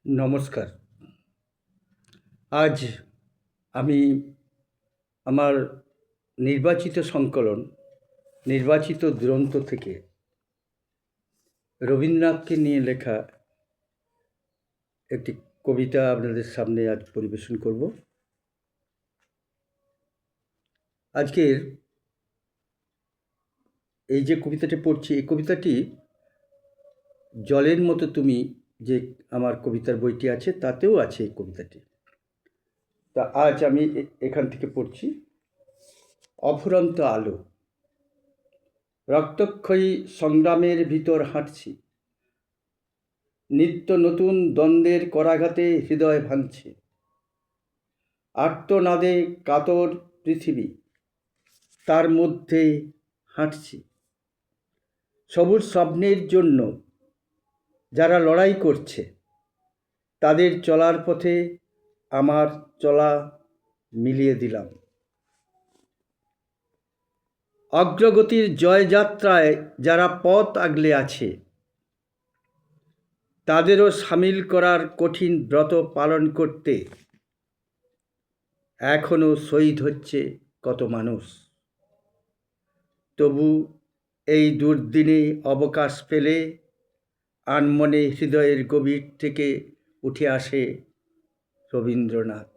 নমস্কার। আজ আমি আমার নির্বাচিত সংকলন নির্বাচিত দুরন্ত থেকে রবীন্দ্রনাথকে নিয়ে লেখা একটি কবিতা আপনাদের সামনে আজ পরিবেশন করব। আজকের এই যে কবিতাটি পড়ছি, এই কবিতাটি জলের মতো তুমি যে আমার কবিতার বইটি আছে তাতেও আছে এই কবিতাটি। তা আজ আমি এখান থেকে পড়ছি। অফুরন্ত আলো। রক্তক্ষয়ী সংগ্রামের ভিতর হাঁটছি, নিত্য নতুন দ্বন্দ্বের করাঘাতে হৃদয় ভাঙছে। আর্তনাদে কাতর পৃথিবী, তার মধ্যে হাঁটছি। সবুজ স্বপ্নের জন্য যারা লড়াই করছে, তাদের চলার পথে আমার চলা মিলিয়ে দিলাম। অগ্রগতির জয়যাত্রায় যারা পথ আগলে আছে, তাদেরও সামিল করার কঠিন ব্রত পালন করতে এখনও শহীদ হচ্ছে কত মানুষ। তবু এই দুর্দিনে অবকাশ পেলে আনমনে হৃদয়ের গভীর থেকে উঠে আসে রবীন্দ্রনাথ।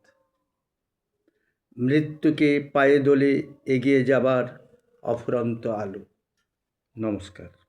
মৃত্যুকে পায়ে দোলে এগিয়ে যাবার অফুরন্ত আলো। নমস্কার।